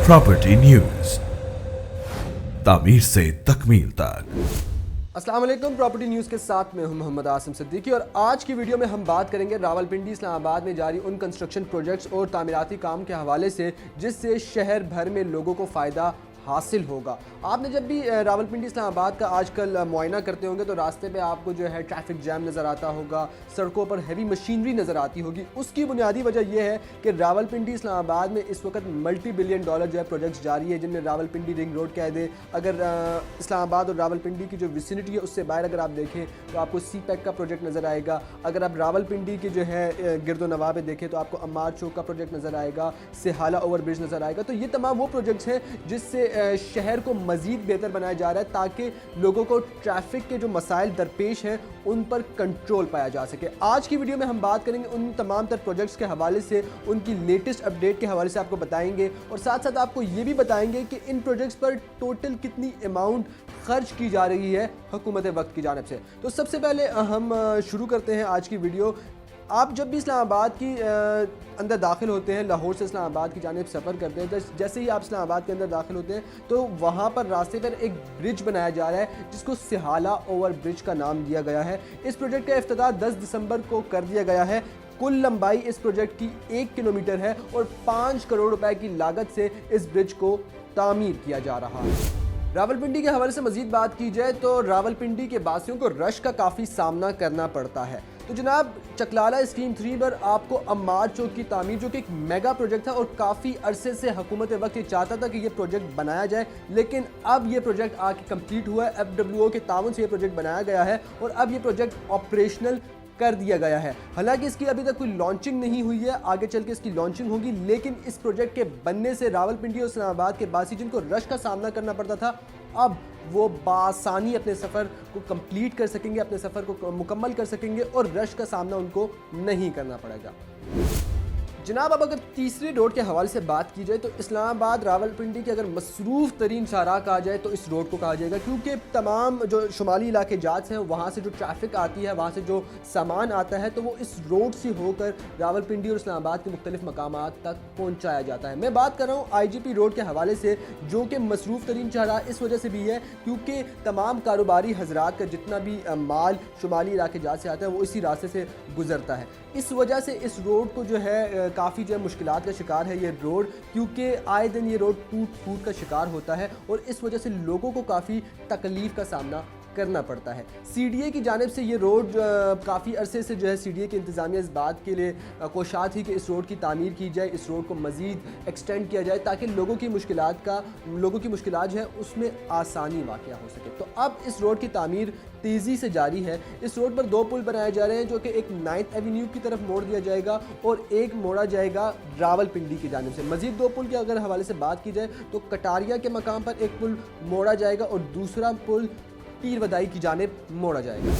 Property news, तामीर से तकमील तक। अस्सलाम वालेकुम। प्रॉपर्टी न्यूज़ के साथ मैं हूं मोहम्मद आसिम सिद्दीकी और आज की वीडियो में हम बात करेंगे रावलपिंडी इस्लामाबाद में जारी उन कंस्ट्रक्शन प्रोजेक्ट्स और तामीराती काम के हवाले से जिससे शहर भर में लोगों को फ़ायदा हासिल होगा। आपने जब भी रावलपिंडी इस्लामाबाद का आजकल मुआयना करते होंगे तो रास्ते पे आपको जो है ट्रैफिक जैम नज़र आता होगा, सड़कों पर हैवी मशीनरी नज़र आती होगी। उसकी बुनियादी वजह यह है कि रावलपिंडी इस्लामाबाद में इस वक्त मल्टी बिलियन डॉलर जो है प्रोजेक्ट्स जारी है, जिनमें रावलपिंडी रिंग रोड कह दे। अगर इस्लामाबाद और रावलपिंडी की जो विसिनिटी है उससे बाहर अगर आप देखें तो आपको सी पैक का प्रोजेक्ट नज़र आएगा। अगर आप रावलपिंडी के जो है गिरदो नवाह पे देखें तो आपको अम्मार चौक का प्रोजेक्ट नज़र आएगा, सिहाला ओवर ब्रिज नज़र आएगा। तो ये तमाम वो प्रोजेक्ट्स हैं जिससे शहर को मज़ीद बेहतर बनाया जा रहा है ताकि लोगों को ट्रैफिक के जो मसाइल दरपेश हैं उन पर कंट्रोल पाया जा सके। आज की वीडियो में हम बात करेंगे उन तमाम तर प्रोजेक्ट्स के हवाले से, उनकी लेटेस्ट अपडेट के हवाले से आपको बताएंगे और साथ साथ आपको ये भी बताएंगे कि इन प्रोजेक्ट्स पर टोटल कितनी अमाउंट खर्च की जा रही है हुकूमत वक्त की जानिब से। तो सबसे पहले हम शुरू करते हैं आज की वीडियो। आप जब भी इस्लामाबाद की अंदर दाखिल होते हैं, लाहौर से इस्लामाबाद की जानिब सफ़र करते हैं, तो जैसे ही आप इस्लामाबाद के अंदर दाखिल होते हैं तो वहाँ पर रास्ते पर एक ब्रिज बनाया जा रहा है जिसको सिहाला ओवर ब्रिज का नाम दिया गया है। इस प्रोजेक्ट का इफ्तिताह 10 दिसंबर को कर दिया गया है। कुल लंबाई इस प्रोजेक्ट की 1 किलोमीटर है और 5 करोड़ रुपए की लागत से इस ब्रिज को तामीर किया जा रहा है। रावलपिंडी के हवाले से मज़ीद बात की जाए तो रावलपिंडी के बासियों को रश का काफ़ी सामना करना पड़ता है। तो जनाब चकलाला स्कीम 3 पर आपको अम्मार चौक की तामीर, जो कि एक मेगा प्रोजेक्ट था और काफ़ी अरसे से हुकूमत वक्त ये चाहता था कि ये प्रोजेक्ट बनाया जाए, लेकिन अब ये प्रोजेक्ट आके कंप्लीट हुआ है। FWO के ताउन से ये प्रोजेक्ट बनाया गया है और अब ये प्रोजेक्ट ऑपरेशनल कर दिया गया है। हालांकि इसकी अभी तक कोई लॉन्चिंग नहीं हुई है, आगे चल के इसकी लॉन्चिंग होगी, लेकिन इस प्रोजेक्ट के बनने से रावलपिंडी और इस्लामाबाद के बासी जिनको रश का सामना करना पड़ता था, अब वो बासानी अपने सफ़र को कंप्लीट कर सकेंगे, अपने सफ़र को मुकम्मल कर सकेंगे और रश का सामना उनको नहीं करना पड़ेगा। जनाब अब अगर तीसरे रोड के हवाले से बात की जाए तो इस्लामाबाद रावलपिंडी के अगर मसरूफ़ तरीन शाहराह कहा जाए तो इस रोड को कहा जाएगा, क्योंकि तमाम जो शुमाली इलाके जात हैं वहाँ से जो ट्रैफिक आती है, वहाँ से जो सामान आता है, तो वो इस रोड से होकर रावलपिंडी और इस्लामाबाद के मुख्तलिफ मकामात तक पहुँचाया जाता है। मैं बात कर रहा हूँ IGP रोड के हवाले से, जो कि मसरूफ़ तरीन शाहराह इस वजह से भी है क्योंकि तमाम कारोबारी हजरात का जितना भी माल शुमाली इलाके जात से आता है वो इसी रास्ते से गुजरता है। इस वजह से इस रोड को जो है काफ़ी जो है मुश्किलात का शिकार है ये रोड, क्योंकि आए दिन ये रोड टूट फूट का शिकार होता है और इस वजह से लोगों को काफ़ी तकलीफ़ का सामना करना पड़ता है। CDA की जानिब से ये रोड काफ़ी अरसे से जो है CDA की इंतज़ामिया इस बात के लिए कोशात थी कि इस रोड की तामीर की जाए, इस रोड को मज़ीद एक्सटेंड किया जाए ताकि लोगों की मुश्किलात जो है उसमें आसानी वाक़या हो सके। तो अब इस रोड की तामीर तेज़ी से जारी है। इस रोड पर 2 पुल बनाए जा रहे हैं, जो कि एक 9th एवेन्यू की तरफ मोड़ दिया जाएगा और एक मोड़ा जाएगा रावलपिंडी की जानिब से। मज़ीद 2 पुल के अगर हवाले से बात की जाए तो कटारिया के मकाम पर एक पुल मोड़ा जाएगा और दूसरा पुल पीर वदाई की जानिब मोड़ा जाएगा।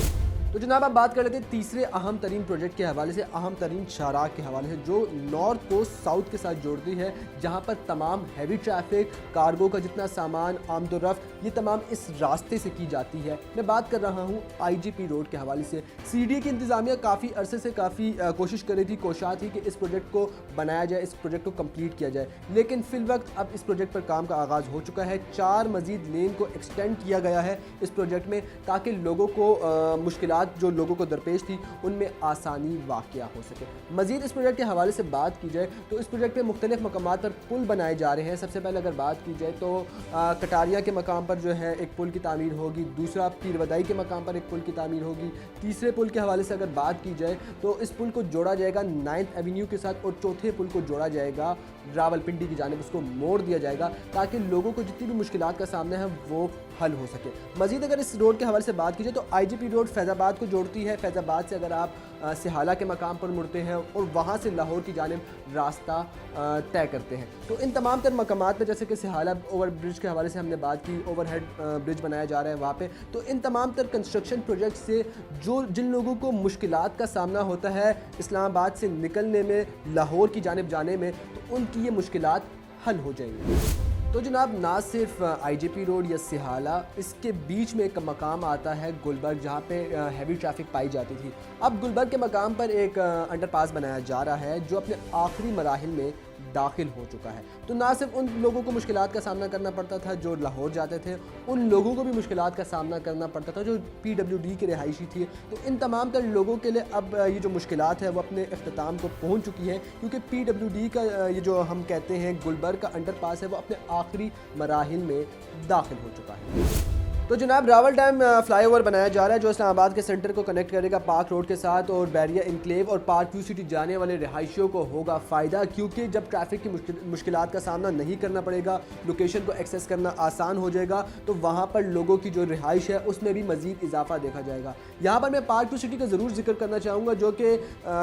तो जनाब आप बात कर लेते हैं तीसरे अहम तरीन प्रोजेक्ट के हवाले से, अहम तरीन शाहराह के हवाले से, जो नॉर्थ को साउथ के साथ जोड़ती है, जहां पर तमाम हैवी ट्रैफिक, कार्गो का जितना सामान, आमदोरफ्त, ये तमाम इस रास्ते से की जाती है। मैं बात कर रहा हूं IGP रोड के हवाले से। CDA की इंतज़ामिया काफ़ी अरसे से काफ़ी कोशिश कर रही थी, कोशात थी कि इस प्रोजेक्ट को बनाया जाए, इस प्रोजेक्ट को कंप्लीट किया जाए, लेकिन फिल वक्त अब इस प्रोजेक्ट पर काम का आगाज़ हो चुका है। 4 मज़ीद लेन को एक्सटेंड किया गया है इस प्रोजेक्ट में ताकि लोगों को मुश्किलात जो लोगों को दरपेश थी उनमें आसानी वाक़या हो सके। मज़ीद इस प्रोजेक्ट के हवाले से बात की जाए तो इस प्रोजेक्ट में मुख्तलिफ मकामात पर पुल बनाए जा रहे हैं। सबसे पहले अगर बात की जाए तो कटारिया के मकाम पर जो है एक पुल की तामीर होगी, दूसरा पीर वदाई के मकाम पर एक पुल की तामीर होगी, तीसरे पुल के हवाले से अगर बात की जाए तो इस पुल को जोड़ा जाएगा 9th एवेन्यू के साथ और चौथे पुल को जोड़ा जाएगा रावलपिंडी की जानिब, उसको मोड़ दिया जाएगा ताकि लोगों को जितनी भी मुश्किलात का सामना है वो हल हो सके। मज़ीद अगर इस रोड के हवाले से बात की जाए तो IGP रोड फैज़ाबाद को जोड़ती है। फैज़ाबाद से अगर आप सिहाला के मकाम पर मुड़ते हैं और वहाँ से लाहौर की जानिब रास्ता तय करते हैं तो इन तमाम तर मकामात पर, जैसे कि सिहाला ओवर ब्रिज के हवाले से हमने बात की, ओवरहेड ब्रिज बनाया जा रहा है वहाँ पे, तो इन तमाम तर कंस्ट्रक्शन प्रोजेक्ट से जिन लोगों को मुश्किलात का सामना होता है इस्लामाबाद से निकलने में, लाहौर की जानिब जाने में, तो उनकी ये मुश्किलात हल हो जाएंगी। तो जनाब ना सिर्फ IGP रोड या सिहाला, इसके बीच में एक मकाम आता है गुलबर्ग, जहाँ पे हैवी ट्रैफिक पाई जाती थी। अब गुलबर्ग के मकाम पर एक अंडरपास बनाया जा रहा है जो अपने आखिरी मराहिल में दाखिल हो चुका है। तो ना सिर्फ उन लोगों को मुश्किलात का सामना करना पड़ता था जो लाहौर जाते थे, उन लोगों को भी मुश्किलात का सामना करना पड़ता था जो PWD के रिहायशी थी। तो इन तमाम तर लोगों के लिए अब ये जो मुश्किलात है वो अपने इख्तिताम को पहुँच चुकी है, क्योंकि PWD का ये जो हम कहते हैं गुलबर्ग का अंडरपास है वो अपने आखिरी मराहिल में दाखिल हो चुका है। तो जनाब रावल डैम फ्लाई ओवर बनाया जा रहा है जो इस्लामाबाद के सेंटर को कनेक्ट करेगा पार्क रोड के साथ, और बैरिया इनक्लेव और पार्क व्यू सिटी जाने वाले रिहायशियों को होगा फ़ायदा, क्योंकि जब ट्रैफिक की मुश्किलात का सामना नहीं करना पड़ेगा, लोकेशन को एक्सेस करना आसान हो जाएगा, तो वहाँ पर लोगों की जो रिहाइश है उसमें भी मज़ीद इजाफा देखा जाएगा। यहाँ पर मैं पार्क व्यू सिटी का ज़रूर जिक्र करना चाहूँगा जो कि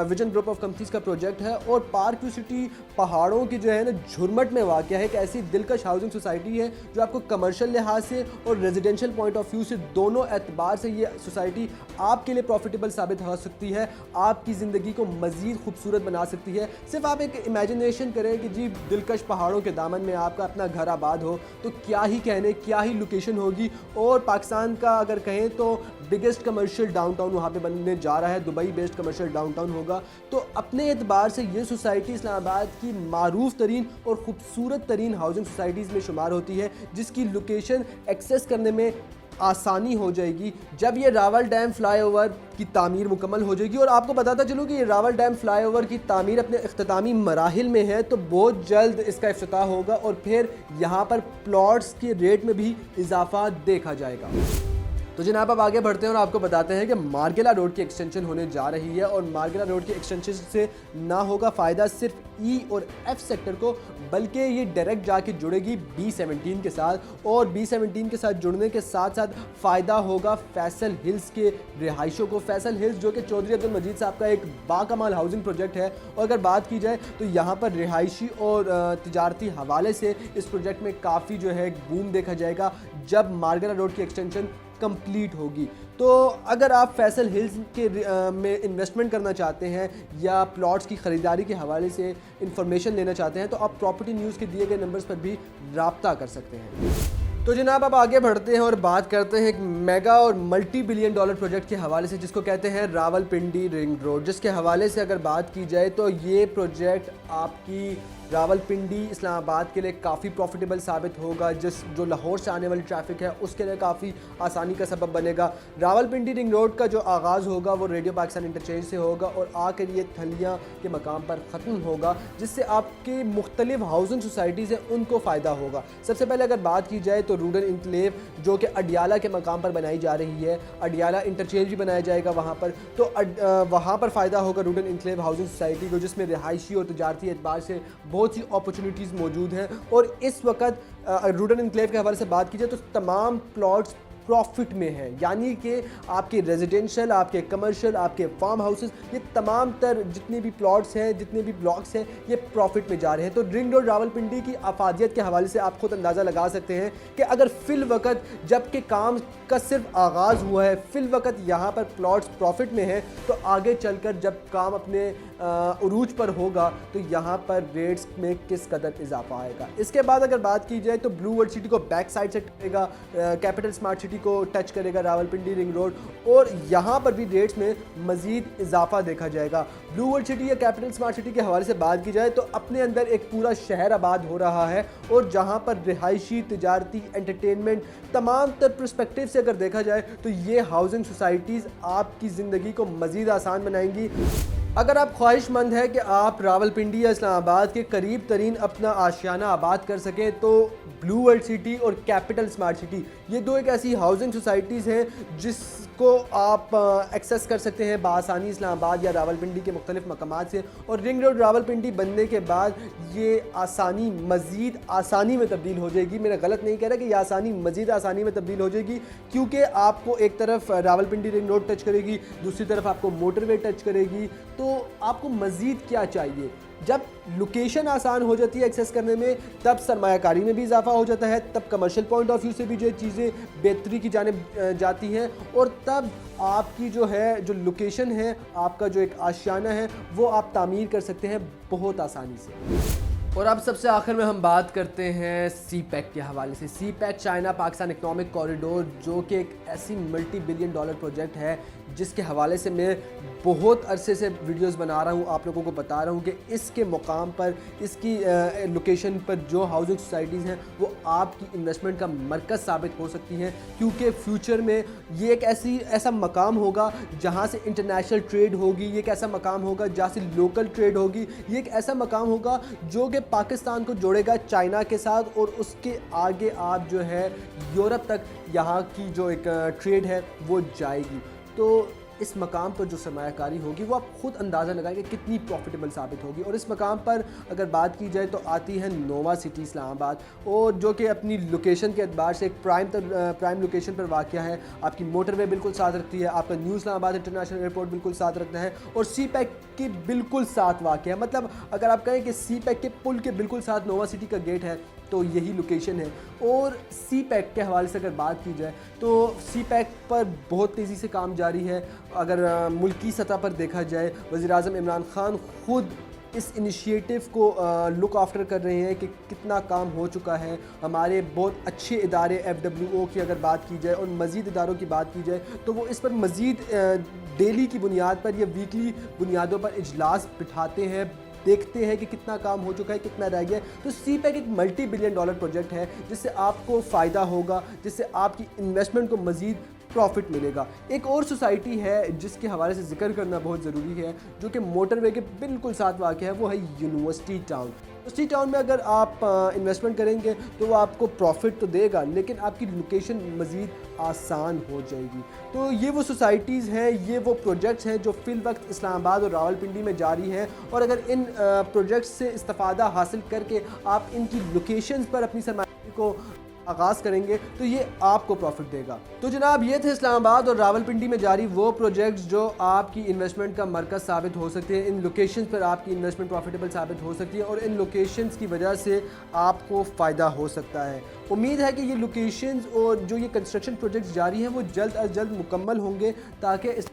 विजन ग्रुप ऑफ कंपनीज़ का प्रोजेक्ट है, और पार्क व्यू सिटी पहाड़ों की जो है ना झुरमट में वाक़या है। एक ऐसी दिलकश हाउसिंग सोसाइटी है जो आपको कमर्शियल लिहाज से और रेजिडेंशियल पॉइंट ऑफ व्यू से दोनों एतबार से ये सोसाइटी आपके लिए प्रॉफिटेबल साबित हो सकती है, आपकी ज़िंदगी को मज़ीद खूबसूरत बना सकती है। सिर्फ आप एक इमेजिनेशन करें कि जी दिलकश पहाड़ों के दामन में आपका अपना घर आबाद हो, तो क्या ही कहने, क्या ही लोकेशन होगी। और पाकिस्तान का अगर कहें तो बिगेस्ट कमर्शियल डाउनटाउन वहाँ पे बनने जा रहा है, दुबई बेस्ड कमर्शियल डाउनटाउन होगा। तो अपने एतबार से ये सोसाइटी इस्लामाबाद की मारूफ तरीन और ख़ूबसूरत तरीन हाउसिंग सोसाइटीज़ में शुमार होती है, जिसकी लोकेशन एक्सेस करने में आसानी हो जाएगी जब ये रावल डैम फ्लाईओवर की तामीर मुकम्मल हो जाएगी। और आपको बताता चलूँ कि ये रावल डैम फ्लाईओवर की तामीर अपने इख्तितामी मराहिल में है, तो बहुत जल्द इसका इफ्तिताह होगा और फिर यहाँ पर प्लॉट्स के रेट में भी इजाफा देखा जाएगा। तो जनाब अब आगे बढ़ते हैं और आपको बताते हैं कि मार्गिला रोड की एक्सटेंशन होने जा रही है, और मार्गिला रोड की एक्सटेंशन से ना होगा फ़ायदा सिर्फ E और F सेक्टर को, बल्कि ये डायरेक्ट जाके जुड़ेगी B17 के साथ, और B17 के साथ जुड़ने के साथ साथ फ़ायदा होगा फैसल हिल्स के रिहाइशों को। फैसल हिल्स जो कि चौधरी अब्दुल मजीद साहब का एक बाकमाल हाउसिंग प्रोजेक्ट है, और अगर बात की जाए तो यहाँ पर रिहाइशी और तिजारती हवाले से इस प्रोजेक्ट में काफ़ी जो है बूम देखा जाएगा जब मार्गिला रोड की एक्सटेंशन कंप्लीट होगी। तो अगर आप फैसल हिल्स के में इन्वेस्टमेंट करना चाहते हैं या प्लॉट्स की ख़रीदारी के हवाले से इंफॉर्मेशन लेना चाहते हैं, तो आप प्रॉपर्टी न्यूज़ के दिए गए नंबर्स पर भी राब्ता कर सकते हैं। तो जनाब अब आगे बढ़ते हैं और बात करते हैं एक मेगा और $multi-billion प्रोजेक्ट के हवाले से जिसको कहते हैं रावलपिंडी रिंग रोड, जिसके हवाले से अगर बात की जाए तो ये प्रोजेक्ट आपकी रावलपिंडी इस्लामाबाद के लिए काफ़ी प्रॉफिटेबल साबित होगा। जो लाहौर से आने वाली ट्रैफिक है उसके लिए काफ़ी आसानी का सबब बनेगा। रावलपिंडी रिंग रोड का जो आगाज़ होगा वो रेडियो पाकिस्तान इंटरचेंज से होगा और आकर ये थलियाँ के मकाम पर ख़त्म होगा, जिससे आपके मुख्तलिफ हाउसिंग सोसाइटीज़ हैं उनको फ़ायदा होगा। सबसे पहले अगर बात की जाए तो रूडन इनक्लेव जो कि अडियाला के मकाम पर बनाई जा रही है, अडियाला इंटरचेंज भी बनाया जाएगा वहाँ पर, तो वहाँ पर फ़ायदा होगा रूडन इनक्लेव हाउसिंग सोसाइटी को, जिसमें रिहायशी और तजारती एतबार से बहुत सी अपॉर्चुनिटीज़ मौजूद हैं। और इस वक्त रूडन इनक्लेव के हवाले से बात की जाए तो तमाम प्लॉट्स प्रॉफिट में है, यानी कि आपके रेजिडेंशियल, आपके कमर्शियल, आपके फार्म हाउसेस, ये तमाम तर जितने भी प्लॉट्स हैं, जितने भी ब्लॉक्स हैं, ये प्रॉफिट में जा रहे हैं। तो रिंग रोड रावलपिंडी की अफादियत के हवाले से आप खुद अंदाज़ा लगा सकते हैं कि अगर फिल वक्त जबकि काम का सिर्फ आगाज़ हुआ है, फिल वक्त यहाँ पर प्लॉट्स प्रॉफिट में हैं, तो आगे चलकर जब काम अपने उरूज पर होगा तो यहाँ पर रेट्स में किस कदर इजाफा आएगा। इसके बाद अगर बात की जाए तो ब्लू वर्ल्ड सिटी को बैक साइड से टचेगा, कैपिटल स्मार्ट सिटी को टच करेगा रावलपिंडी रिंग रोड, और यहाँ पर भी रेट्स में मज़ीद इजाफा देखा जाएगा। ब्लू वर्ल्ड सिटी या कैपिटल स्मार्ट सिटी के हवाले से बात की जाए तो अपने अंदर एक पूरा शहर आबाद हो रहा है, और जहाँ पर रिहायशी, तिजारती, एंटरटेनमेंट, तमाम तर पर्सपेक्टिव से अगर देखा जाए तो ये हाउसिंग सोसाइटीज़ आपकी ज़िंदगी को मज़ीद आसान बनाएंगी। अगर आप ख्वाहिशमंद है कि आप रावलपिंडी या इस्लामाबाद के करीब तरीन अपना आशियाना आबाद कर सकें, तो ब्लू वर्ल्ड सिटी और कैपिटल स्मार्ट सिटी ये दो एक ऐसी हाउसिंग सोसाइटीज़ हैं जिसको आप एक्सेस कर सकते हैं बआसानी इस्लामाबाद या रावलपिंडी के मुख्तलिफ मकामात से। और रिंग रोड रावलपिंडी बनने के बाद ये आसानी मज़ीद आसानी में तब्दील हो जाएगी। मेरा गलत नहीं कह रहा कि ये आसानी मज़ीद आसानी में तब्दील हो जाएगी, क्योंकि आपको एक तरफ रावलपिंडी रिंग रोड टच करेगी, दूसरी तरफ आपको मोटरवे टच करेगी, तो आपको मज़ीद क्या चाहिए। जब लोकेशन आसान हो जाती है एक्सेस करने में, तब सरमायाकारी में भी इजाफा हो जाता है, तब कमर्शियल पॉइंट ऑफ व्यू से भी जो चीज़ें बेहतरी की जानिब जाती हैं, और तब आपकी जो है जो लोकेशन है, आपका जो एक आशियाना है, वो आप तामीर कर सकते हैं बहुत आसानी से। और अब सबसे आखिर में हम बात करते हैं CPEC के हवाले से। CPEC China Pakistan economic corridor जो कि एक ऐसी $multi-billion प्रोजेक्ट है जिसके हवाले से मैं बहुत अरसे से वीडियोस बना रहा हूँ, आप लोगों को बता रहा हूँ कि इसके मुकाम पर, इसकी लोकेशन पर जो हाउसिंग सोसाइटीज़ हैं वो आपकी इन्वेस्टमेंट का मरकज़ साबित हो सकती हैं, क्योंकि फ्यूचर में ये एक ऐसा मकाम होगा जहाँ से इंटरनेशनल ट्रेड होगी, ये एक ऐसा मकाम होगा जहाँ से लोकल ट्रेड होगी, ये एक ऐसा मकाम होगा जो कि पाकिस्तान को जोड़ेगा चाइना के साथ, और उसके आगे आप जो है यूरोप तक यहाँ की जो एक ट्रेड है वो जाएगी। तो इस मकाम पर जो सरमायाकारी होगी वो आप ख़ुद अंदाज़ा लगाएंगे कितनी प्रॉफिटेबल साबित होगी। और इस मकाम पर अगर बात की जाए तो आती है नोवा सिटी इस्लामाबाद, और जो कि अपनी लोकेशन के एतबार से एक प्राइम लोकेशन पर वाक़ है। आपकी मोटरवे बिल्कुल साथ रखती है, आपका न्यू इस्लामाबाद इंटरनेशनल एयरपोर्ट बिल्कुल साथ रखता है, और सी पैक के बिल्कुल साथ वाक़ है। मतलब अगर आप कहें कि सी पैक के पुल के बिल्कुल साथ नोवा सिटी का गेट है तो यही लोकेशन है। और सी पैक के हवाले से अगर बात की जाए तो सी पैक पर बहुत तेज़ी से काम जारी है। अगर मुल्की सतह पर देखा जाए, वज़ीर-ए-आज़म इमरान खान ख़ुद इस इनिशिएटिव को लुक आफ्टर कर रहे हैं कि कितना काम हो चुका है। हमारे बहुत अच्छे इदारे FWO की अगर बात की जाए और मज़ीद इदारों की बात की जाए तो वो इस पर मज़ीद डेली की बुनियाद पर या वीकली बुनियादों पर इजलास बिठाते हैं, देखते हैं कि कितना काम हो चुका है, कितना रह गया है। तो सी पैक एक मल्टी बिलियन डॉलर प्रोजेक्ट है जिससे आपको फ़ायदा होगा, जिससे आपकी इन्वेस्टमेंट को मज़ीद प्रॉफिट मिलेगा। एक और सोसाइटी है जिसके हवाले से जिक्र करना बहुत ज़रूरी है, जो कि मोटरवे के बिल्कुल साथ वाक़ है, वो है यूनिवर्सिटी टाउन। यूनिवर्सिटी टाउन में अगर आप इन्वेस्टमेंट करेंगे तो वो आपको प्रॉफिट तो देगा, लेकिन आपकी लोकेशन मज़ीद आसान हो जाएगी। तो ये वो सोसाइटीज़ हैं, ये वो प्रोजेक्ट्स हैं जो फ़िल वक्त इस्लामाबाद और रावलपिंडी में जारी हैं, और अगर इन प्रोजेक्ट्स से इस्तिफ़ादा हासिल करके आप इनकी लोकेशंस पर अपनी सरमाया को आगाज़ करेंगे तो ये आपको प्रॉफिट देगा। तो जनाब, ये थे इस्लामाबाद और रावलपिंडी में जारी वो प्रोजेक्ट्स जो आपकी इन्वेस्टमेंट का मरकज़ साबित हो सकते हैं। इन लोकेशंस पर आपकी इन्वेस्टमेंट प्रॉफिटेबल साबित हो सकती है और इन लोकेशंस की वजह से आपको फ़ायदा हो सकता है। उम्मीद है कि ये लोकेशंस और जो ये कंस्ट्रक्शन प्रोजेक्ट्स जारी हैं वो जल्द अज जल्द मुकम्मल होंगे, ताकि इस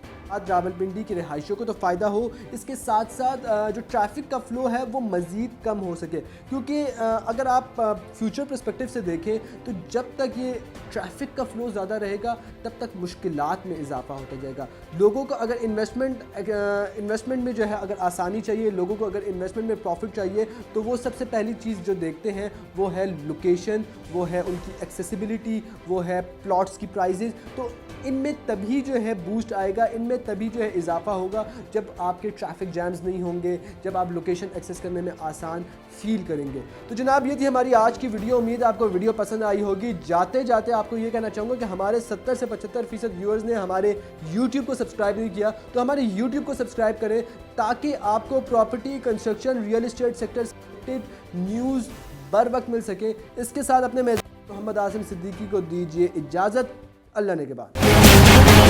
रावलपिंडी की रिहाइशों को तो फ़ायदा हो, इसके साथ साथ जो ट्रैफिक का फ़्लो है वो मज़ीद कम हो सके। क्योंकि अगर आप फ्यूचर पर्सपेक्टिव से देखें तो जब तक ये ट्रैफिक का फ़्लो ज़्यादा रहेगा तब तक मुश्किलात में इजाफा होता जाएगा। लोगों को अगर इन्वेस्टमेंट में जो है अगर आसानी चाहिए, लोगों को अगर इन्वेस्टमेंट में प्रॉफिट चाहिए, तो वो सबसे पहली चीज़ जो देखते हैं वो है लोकेशन, वो है उनकी एक्सेसिबिलिटी, वो है प्लॉट्स की प्राइजेज़। तो इनमें तभी जो है बूस्ट आएगा, इनमें तभी जो है इजाफा होगा जब आपके ट्रैफिक जैम्स नहीं होंगे, जब आप लोकेशन एक्सेस करने में आसान फील करेंगे। तो जनाब, ये थी हमारी आज की वीडियो। उम्मीद है आपको वीडियो पसंद आई होगी। जाते जाते आपको ये कहना चाहूँगा कि हमारे 70 से 75% व्यूअर्स ने हमारे YouTube को सब्सक्राइब नहीं किया, तो हमारे YouTube को सब्सक्राइब करें ताकि आपको property, construction, real estate sector से न्यूज़ बर वक्त मिल सके। इसके साथ अपने मोहम्मद आसिम सिद्दीकी को दीजिए इजाज़त। अल्लाह ने के बाद।